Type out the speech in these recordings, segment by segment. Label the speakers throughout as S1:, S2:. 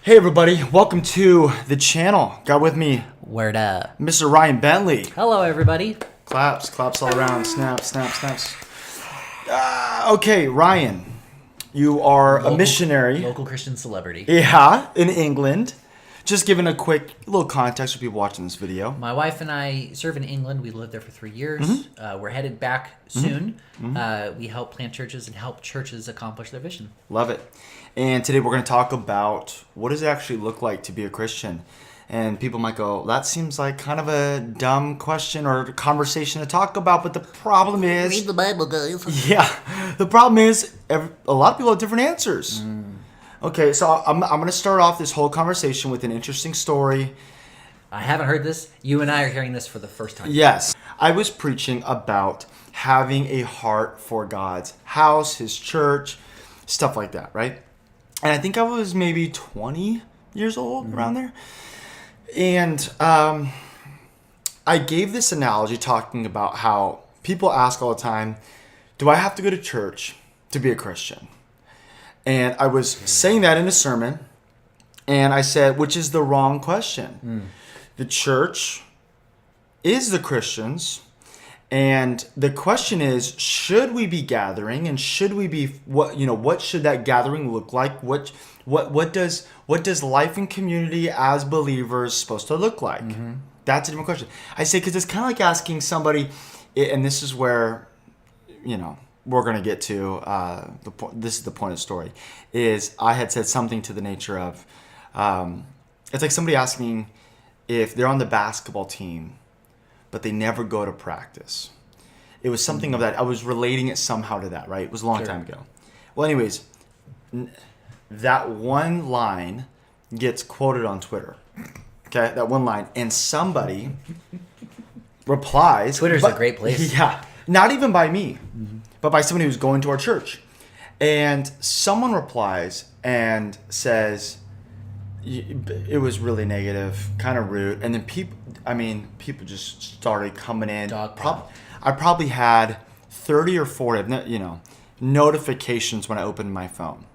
S1: Hey everybody, welcome to the channel. Got with me
S2: Word up.
S1: Mr. Ryan Bentley.
S2: Hello, everybody.
S1: Claps all around. Snaps. Okay, Ryan, you are a missionary.
S2: Local Christian celebrity.
S1: Yeah, in England. Just giving a quick little context for people watching this video.
S2: My wife and I serve in England. We lived there for 3 years. We're headed back soon. We help plant churches and help churches accomplish their vision.
S1: Love it. And today we're going to talk about what does it actually look like to be a Christian. And people might go, that seems like kind of a dumb question or conversation to talk about. But the problem is...
S2: Read the Bible, guys.
S1: Yeah. The problem is a lot of people have different answers. Okay, so I'm going to start off this whole conversation with an interesting story.
S2: I haven't heard this. You and I are hearing this for the first time.
S1: Yes. I was preaching about having a heart for God's house, his church, stuff like that, right? And I think I was maybe 20 years old, around there. And I gave this analogy talking about how people ask all the time, do I have to go to church to be a Christian? And I was saying that in a sermon, and I said, which is the wrong question. The church is the Christians, and the question is, should we be gathering, and should we be what should that gathering look like? What does life and community as believers supposed to look like? That's a different question. I say because it's kind of like asking somebody, and this is where we're going to get to this is the point of the story, is I had said something to the nature of, it's like somebody asking if they're on the basketball team, but they never go to practice. It was something of that. I was relating it somehow to that, right? It was a long time ago. Well, anyways, that one line gets quoted on Twitter. Okay, that one line. And somebody replies.
S2: Twitter's a great place.
S1: Yeah. Not even by me, but by somebody who's going to our church. And someone replies and says, it was really negative, kind of rude. And then people just started coming in. I probably had 30 or 40, notifications when I opened my phone.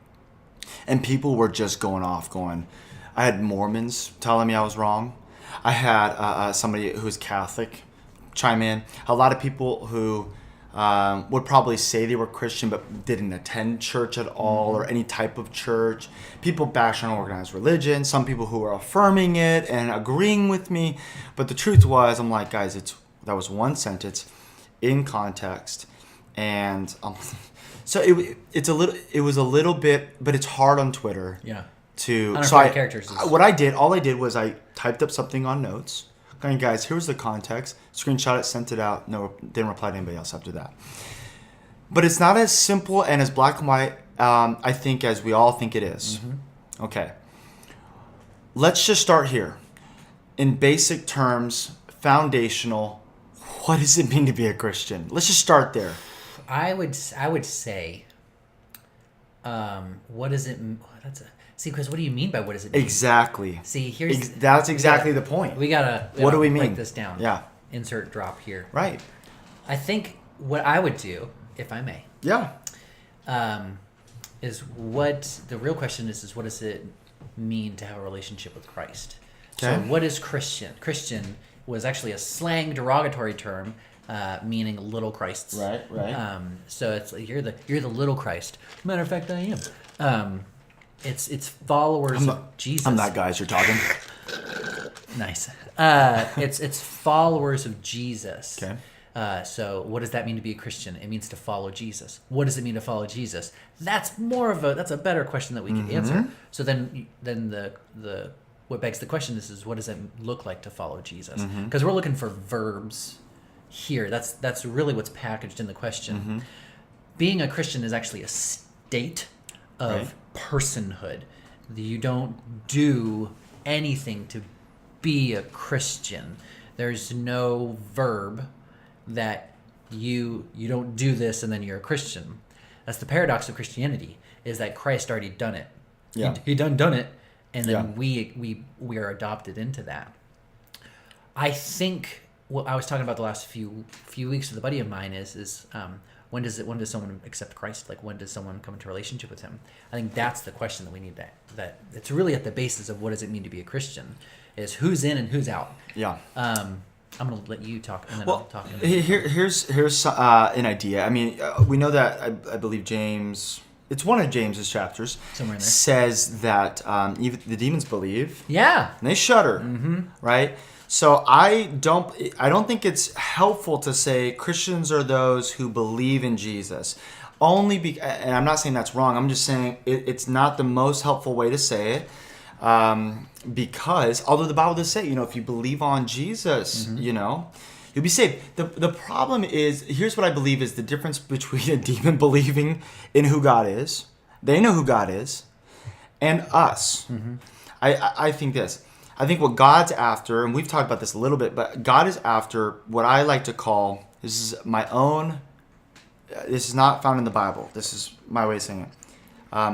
S1: And people were just going off, I had Mormons telling me I was wrong. I had somebody who was Catholic chime in. A lot of people who would probably say they were Christian but didn't attend church at all or any type of church. People bash on organized religion. Some people who were affirming it and agreeing with me. But the truth was, I'm like, guys, that was one sentence in context. And so it was a little bit, but it's hard on Twitter.
S2: Yeah.
S1: Characters. All I did was I typed up something on notes. Going, guys, here's the context. Screenshot it, sent it out. No, didn't reply to anybody else after that. But it's not as simple and as black and white, I think, as we all think it is. Okay. Let's just start here. In basic terms, foundational, what does it mean to be a Christian? Let's just start there.
S2: I would say, what does it? See, because what do you mean by what does it mean?
S1: Exactly.
S2: See,
S1: that's exactly the point.
S2: We gotta
S1: what do we mean?
S2: break this down.
S1: Yeah.
S2: Insert drop here.
S1: Right.
S2: I think what I would do, if I may.
S1: Yeah.
S2: Is what the real question is what does it mean to have a relationship with Christ?
S1: Okay.
S2: So what is Christian? Christian was actually a slang derogatory term, meaning little Christs.
S1: Right.
S2: So it's like you're the little Christ. Matter of fact, I am. It's followers of Jesus.
S1: I'm that guy as you're talking.
S2: Nice. It's followers of Jesus.
S1: Okay.
S2: So what does that mean to be a Christian? It means to follow Jesus. What does it mean to follow Jesus? That's a better question that we can answer. So then the what begs the question is what does it look like to follow Jesus? Because we're looking for verbs here. That's really what's packaged in the question. Being a Christian is actually a state of personhood. You don't do anything to be a Christian. There's no verb that you don't do this and then you're a Christian. That's the paradox of Christianity, is that Christ already done it.
S1: Yeah.
S2: He done it, and then we are adopted into that. I think what I was talking about the last few weeks with a buddy of mine is when does someone accept Christ? Like, when does someone come into a relationship with him? I think that's the question that we need that it's really at the basis of what does it mean to be a Christian, is who's in and who's out.
S1: Yeah.
S2: I'm going to let you talk, and then
S1: Well,
S2: I'll talk.
S1: Here's an idea. I mean, we know that I believe James, it's one of James's chapters,
S2: Somewhere in there.
S1: says that even the demons believe.
S2: Yeah.
S1: And they shudder, right? So I don't think it's helpful to say Christians are those who believe in Jesus. And I'm not saying that's wrong. I'm just saying it's not the most helpful way to say it. Because although the Bible does say, if you believe on Jesus, you'll be saved. The problem is, here's what I believe is the difference between a demon believing in who God is, they know who God is, and us. I think this. I think what God's after, and we've talked about this a little bit, but God is after what I like to call, this is not found in the Bible. This is my way of saying it.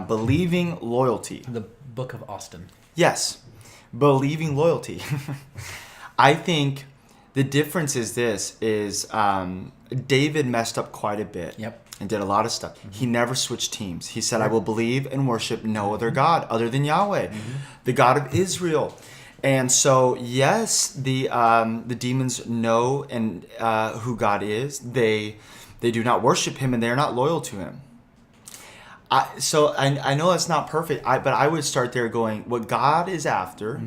S1: Believing loyalty.
S2: The Book of Austin.
S1: Yes. Believing loyalty. I think the difference is David messed up quite a bit.
S2: Yep.
S1: And did a lot of stuff. He never switched teams. He said, I will believe and worship no other God other than Yahweh, the God of Israel. And so, yes, the demons know and who God is. They do not worship him, and they are not loyal to him. I know that's not perfect, but I would start there going, what God is after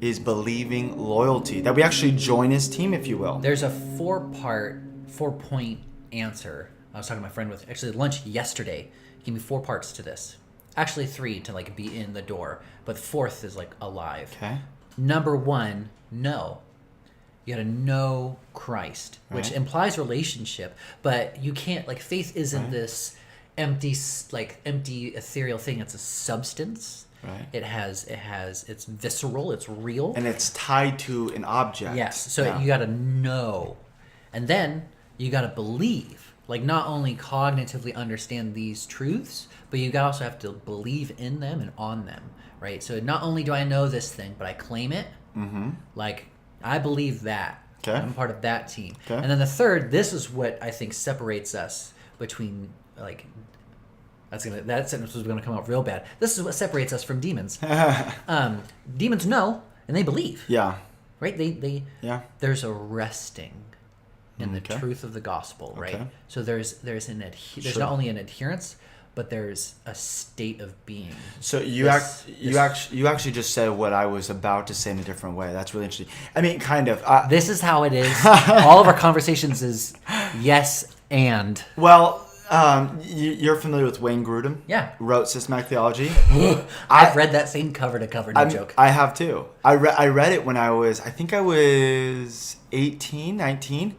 S1: is believing loyalty. That we actually join his team, if you will.
S2: There's a 4-point answer. I was talking to my friend with actually lunch yesterday. He gave me 4 parts to this. Actually 3 to like be in the door, but 4th is like alive.
S1: Okay.
S2: Number 1, know. You gotta know Christ, which implies relationship, but you can't, like, faith isn't this empty ethereal thing. It's a substance.
S1: Right.
S2: It's visceral, it's real.
S1: And it's tied to an object.
S2: Yes. So you gotta know. And then you gotta believe. Like, not only cognitively understand these truths, but you also have to believe in them and on them, right? So not only do I know this thing, but I claim it. Like, I believe that.
S1: Okay.
S2: I'm part of that team.
S1: Okay.
S2: And then the third, this is what I think separates us between, like, that sentence was gonna come out real bad. This is what separates us from demons. Demons know and they believe.
S1: Yeah.
S2: Right? They
S1: Yeah.
S2: There's a resting in the truth of the gospel, right?
S1: Okay.
S2: So there's not only an adherence, but there's a state of being.
S1: So you actually just said what I was about to say in a different way. That's really interesting. I mean, kind of.
S2: This is how it is. All of our conversations is yes and.
S1: Well, you're familiar with Wayne Grudem?
S2: Yeah.
S1: Wrote Systematic Theology.
S2: I've read that same cover to cover. No joke.
S1: I have too. I read it when I was 18, 19.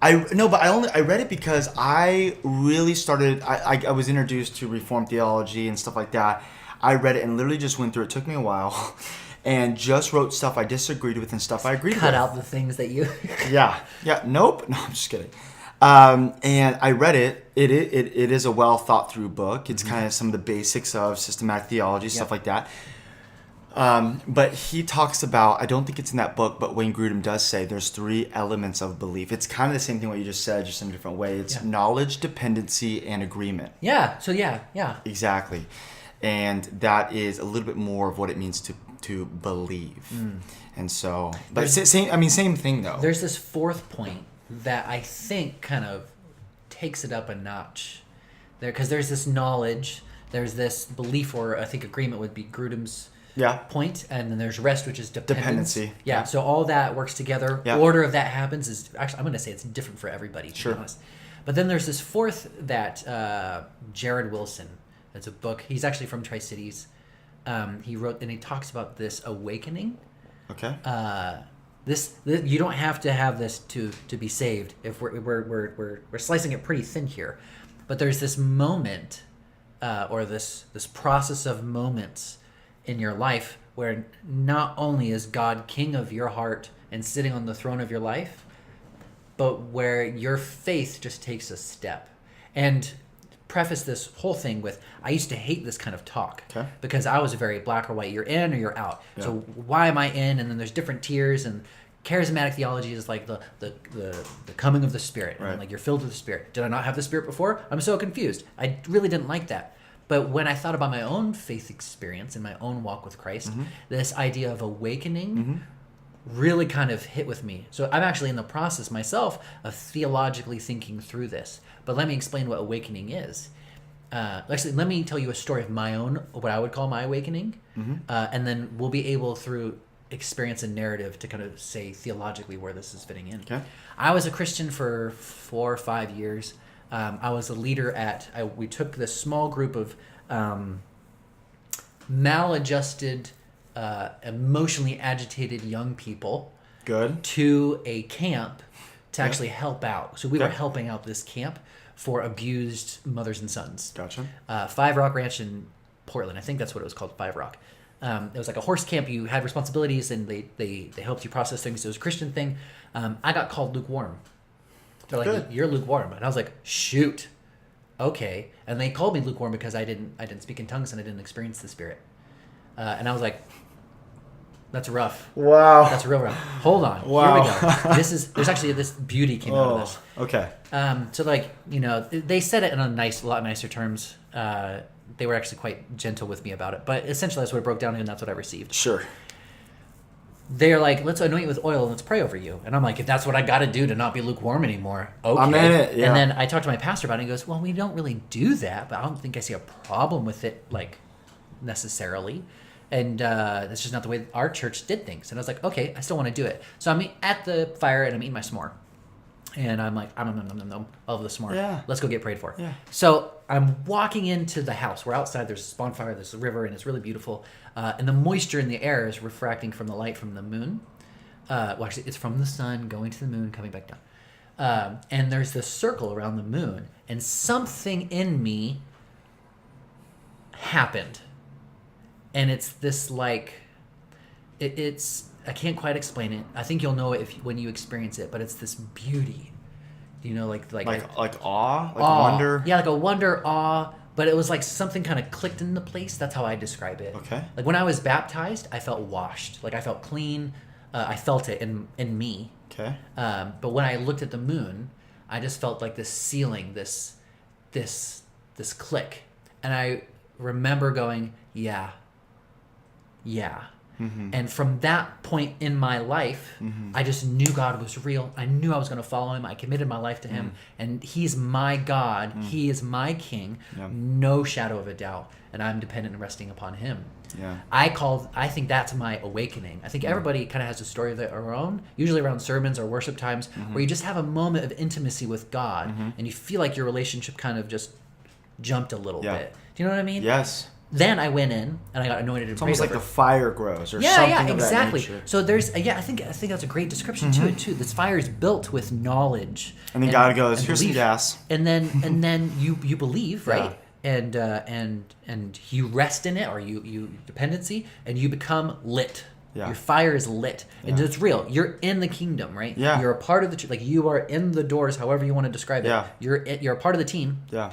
S1: I read it because I really started. I was introduced to Reformed theology and stuff like that. I read it and literally just went through it. Took me a while, and just wrote stuff I disagreed with and stuff I agreed with.
S2: Cut out the things that you.
S1: Yeah. Nope. No, I'm just kidding. And I read it. It is a well thought through book. It's kind of some of the basics of systematic theology, stuff like that. But he talks about, I don't think it's in that book, but Wayne Grudem does say there's 3 elements of belief. It's kind of the same thing what you just said, just in a different way. It's knowledge, dependency, and agreement.
S2: Yeah. So yeah.
S1: Exactly. And that is a little bit more of what it means to believe. And so, but same thing though.
S2: There's this 4th point that I think kind of takes it up a notch there, because there's this knowledge, there's this belief, or I think agreement would be Grudem's point, and then there's rest, which is dependency. Yeah, so all that works together. Order of that happens is actually, I'm going to say it's different for everybody, to be honest. But then there's this 4th that Jared Wilson, it's a book, he's actually from Tri-Cities, he wrote, and he talks about this awakening.
S1: Okay.
S2: This you don't have to have this to be saved. If we're slicing it pretty thin here, but there's this moment, or this process of moments in your life where not only is God king of your heart and sitting on the throne of your life, but where your faith just takes a step. And preface this whole thing with, I used to hate this kind of talk because I was very black or white. You're in or you're out. So why am I in? And then there's different tiers, and charismatic theology is like the coming of the Spirit.
S1: Right.
S2: And like you're filled with the Spirit. Did I not have the Spirit before? I'm so confused. I really didn't like that. But when I thought about my own faith experience and my own walk with Christ, this idea of awakening really kind of hit with me. So I'm actually in the process myself of theologically thinking through this. But let me explain what awakening is. Actually, let me tell you a story of my own, what I would call my awakening. And then we'll be able, through experience and narrative, to kind of say theologically where this is fitting in.
S1: Okay.
S2: I was a Christian for 4 or 5 years. I was a leader we took this small group of maladjusted, emotionally agitated young people
S1: Good.
S2: to a camp to actually help out. So we were helping out this camp for abused mothers and sons.
S1: Gotcha.
S2: 5 Rock Ranch in Portland. I think that's what it was called, 5 Rock. It was like a horse camp. You had responsibilities, and they helped you process things. It was a Christian thing. I got called lukewarm. They're like,
S1: Good.
S2: You're lukewarm. And I was like, shoot. Okay. And they called me lukewarm because I didn't speak in tongues and I didn't experience the Spirit. And I was like, that's rough.
S1: Wow.
S2: That's real rough. Hold on.
S1: Wow.
S2: Here we go. There's actually this beauty came out of this.
S1: Okay.
S2: So like, they said it in a lot nicer terms. They were actually quite gentle with me about it, but essentially that's what it broke down to, and that's what I received.
S1: Sure.
S2: They're like, let's anoint you with oil and let's pray over you. And I'm like, if that's what I got to do to not be lukewarm anymore, okay.
S1: I'm in it, yeah.
S2: And then I talked to my pastor about it, and he goes, well, we don't really do that, but I don't think I see a problem with it, like, necessarily. And that's just not the way our church did things. And I was like, okay, I still want to do it. So I'm at the fire, and I'm eating my s'more. And I'm like, I love the s'more.
S1: Yeah.
S2: Let's go get prayed for.
S1: Yeah.
S2: So I'm walking into the house. We're outside. There's a bonfire. There's a river, and it's really beautiful. And the moisture in the air is refracting from the light from the moon. Well, actually, it's from the sun going to the moon, coming back down. And there's this circle around the moon. And something in me happened. And it's this like, it's I can't quite explain it. I think you'll know it when you experience it. But it's this beauty, like
S1: awe,
S2: awe.
S1: wonder.
S2: Yeah, like a wonder, awe. But it was like something kind of clicked into place. That's how I describe it.
S1: Okay.
S2: Like when I was baptized, I felt washed. Like I felt clean. I felt it in me.
S1: Okay.
S2: But when I looked at the moon, I just felt like this ceiling, this click, and I remember going, yeah. Mm-hmm. And from that point in my life, I just knew God was real. I knew I was going to follow him. I committed my life to him. And he's my God. He is my king.
S1: Yeah.
S2: No shadow of a doubt. And I'm dependent and resting upon him.
S1: Yeah.
S2: I think that's my awakening. I think everybody kind of has a story of their own, usually around sermons or worship times, where you just have a moment of intimacy with God, and you feel like your relationship kind of just jumped a little bit. Do you know what I mean?
S1: Yes.
S2: Then I went in and I got anointed and
S1: It's almost
S2: prayed
S1: like
S2: over.
S1: the fire grows or
S2: Yeah,
S1: something
S2: yeah,
S1: of
S2: exactly.
S1: that nature.
S2: So there's I think that's a great description to it too. This fire is built with knowledge.
S1: And then God goes, here's some
S2: belief.
S1: gas.
S2: And then you believe, right? And you rest in it, or you dependency, and you become lit.
S1: Yeah.
S2: Your fire is lit, and it's real. You're in the kingdom, right?
S1: Yeah.
S2: You're a part of the like you are in the doors, however you want to describe it.
S1: Yeah.
S2: You're a part of the team.
S1: Yeah.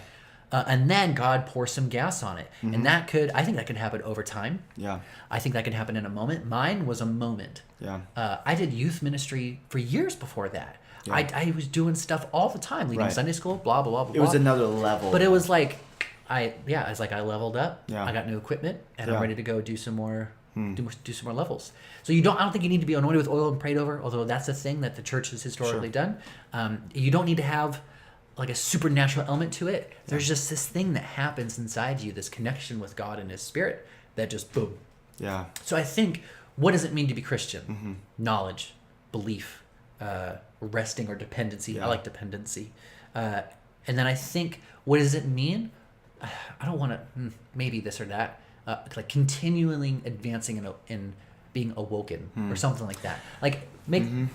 S2: And then God pours some gas on it, and I think that could happen over time.
S1: Yeah.
S2: I think that could happen in a moment. Mine was a moment.
S1: Yeah.
S2: I did youth ministry for years before that.
S1: Yeah.
S2: I was doing stuff all the time, leading
S1: Right.
S2: Sunday school, blah blah blah blah.
S1: It was
S2: blah.
S1: another level.
S2: But it was like, I leveled up.
S1: Yeah.
S2: I got new equipment, and
S1: Yeah.
S2: I'm ready to go do some more. Do some more levels. So I don't think you need to be anointed with oil and prayed over, although that's a thing that the church has historically done. You don't need to have like a supernatural element to it. There's just this thing that happens inside you, this connection with God and his spirit that just boom.
S1: Yeah.
S2: So I think, what does it mean to be Christian? Knowledge, belief, resting or dependency.
S1: Yeah.
S2: I like dependency. And then I think, what does it mean? I don't want to, maybe this or that, like continually advancing in being awoken or something like that. Like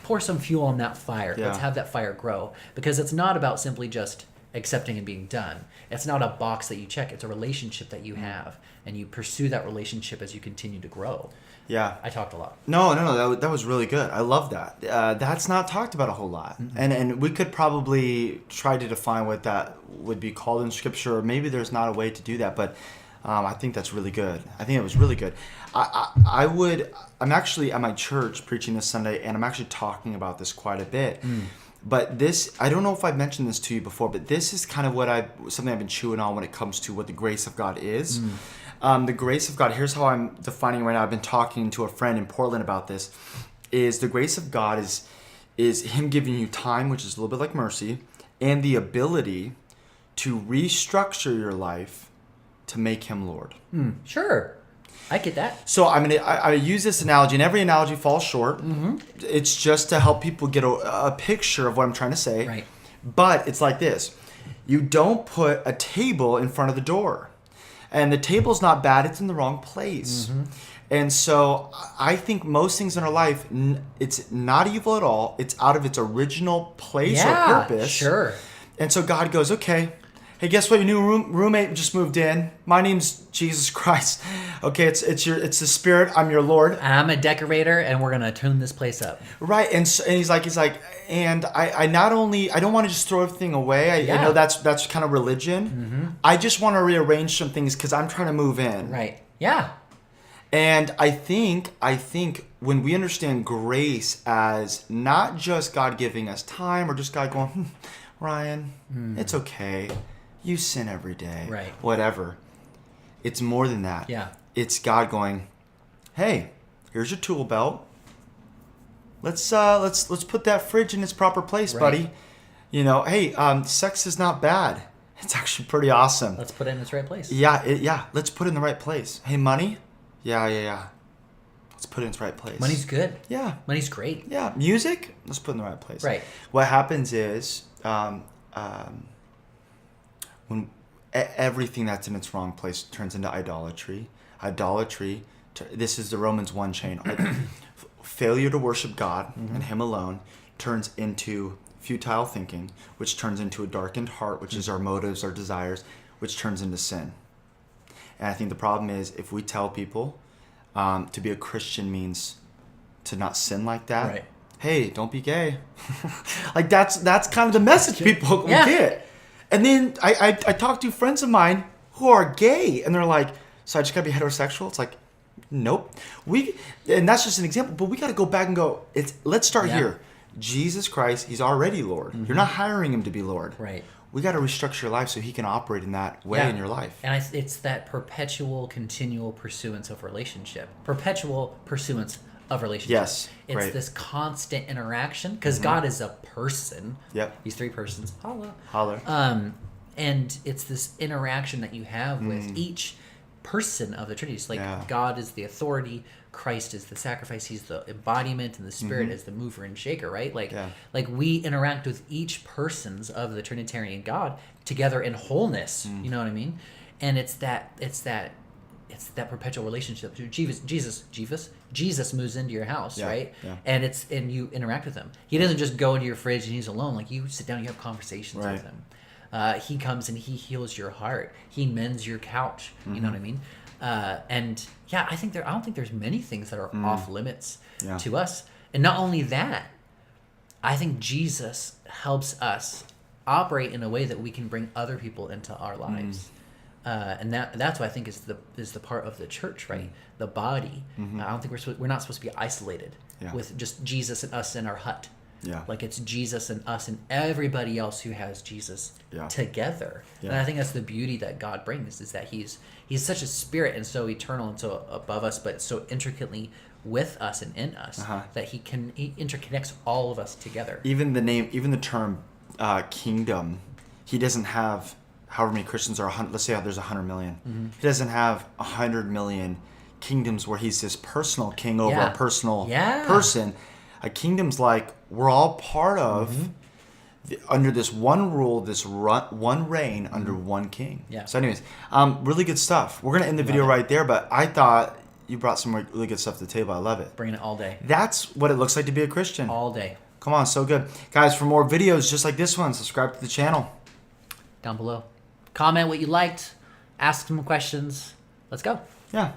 S2: pour some fuel on that fire.
S1: Yeah.
S2: Let's have that fire grow, because it's not about simply just accepting and being done. It's not a box that you check. It's a relationship that you have, and you pursue that relationship as you continue to grow.
S1: Yeah.
S2: I talked a lot.
S1: No, that was really good. I love that. That's not talked about a whole lot. And we could probably try to define what that would be called in Scripture, or maybe there's not a way to do that. But I think that's really good. I think it was really good. I'm actually at my church preaching this Sunday, and I'm actually talking about this quite a bit. But this, I don't know if I've mentioned this to you before, but this is kind of something I've been chewing on when it comes to what the grace of God is. The grace of God, here's how I'm defining it right now. I've been talking to a friend in Portland about this, is the grace of God is him giving you time, which is a little bit like mercy, and the ability to restructure your life to make him Lord.
S2: Sure. I get that.
S1: So I use this analogy, and every analogy falls short. It's just to help people get a picture of what I'm trying to say.
S2: Right.
S1: But it's like this. You don't put a table in front of the door. And the table's not bad. It's in the wrong place. And so I think most things in our life, it's not evil at all. It's out of its original place or purpose.
S2: Sure.
S1: And so God goes, okay, hey, guess what? Your new roommate just moved in. My name's Jesus Christ. Okay, it's the Spirit. I'm your Lord.
S2: I'm a decorator, and we're gonna tune this place up.
S1: Right, and he's like, and I don't want to just throw everything away. I know that's kind of religion. I just want to rearrange some things because I'm trying to move in.
S2: Right. Yeah.
S1: And I think when we understand grace as not just God giving us time or just God going, Ryan, it's okay. You sin every day.
S2: Right.
S1: Whatever. It's more than that.
S2: Yeah.
S1: It's God going, hey, here's your tool belt. Let's put that fridge in its proper place, buddy. You know, hey, sex is not bad. It's actually pretty awesome.
S2: Let's put it in its right place.
S1: Yeah. Let's put it in the right place. Hey, money. Yeah. Let's put it in its right place.
S2: Money's good.
S1: Yeah.
S2: Money's great.
S1: Yeah. Music. Let's put it in the right place.
S2: Right.
S1: What happens is when everything that's in its wrong place turns into idolatry. This is the Romans 1 chain. Failure to worship God and Him alone turns into futile thinking, which turns into a darkened heart, which is our motives, our desires, which turns into sin. And I think the problem is if we tell people to be a Christian means to not sin like that.
S2: Right.
S1: Hey, don't be gay. Like that's kind of the message people get. And then I talk to friends of mine who are gay, and they're like, so I just gotta be heterosexual? It's like, nope. And that's just an example, but we gotta go back and go, let's start here. Jesus Christ, He's already Lord. You're not hiring Him to be Lord.
S2: Right.
S1: We gotta restructure your life so He can operate in that way in your life.
S2: And it's that perpetual, continual pursuance of relationship. Perpetual pursuance of relationship.
S1: Yes.
S2: It's this constant interaction, because God is a person.
S1: Yep.
S2: He's three persons.
S1: Holler.
S2: And it's this interaction that you have with each person of the Trinity. It's like God is the authority, Christ is the sacrifice, He's the embodiment, and the Spirit is the mover and shaker, right? Like we interact with each persons of the Trinitarian God together in wholeness. You know what I mean? And it's that perpetual relationship. Jesus moves into your house, right? Yeah. And you interact with Him. He doesn't just go into your fridge and He's alone. Like, you sit down, you have conversations with Him. He comes and He heals your heart. He mends your couch. You know what I mean? And yeah, I don't think there's many things that are off limits to us. And not only that, I think Jesus helps us operate in a way that we can bring other people into our lives. And that's what I think is the part of the church, right? The body. I don't think we're not supposed to be isolated with just Jesus and us in our hut. Yeah. Like, it's Jesus and us and everybody else who has Jesus together. Yeah. And I think that's the beauty that God brings, is that He's such a spirit and so eternal and so above us, but so intricately with us and in us that He interconnects all of us together. Even
S1: the term kingdom, He doesn't have however many Christians are. Let's say there's 100 million. He doesn't have 100 million kingdoms where He's this personal king over a personal person. A kingdom's like we're all part of under this one rule, this one reign under one king. Yeah. So anyways, really good stuff. We're going to end the video right there, but I thought you brought some really good stuff to the table. I love it.
S2: Bringing it all day.
S1: That's what it looks like to be a Christian.
S2: All day.
S1: Come on, so good. Guys, for more videos just like this one, subscribe to the channel.
S2: Down below. Comment what you liked. Ask some questions. Let's go.
S1: Yeah.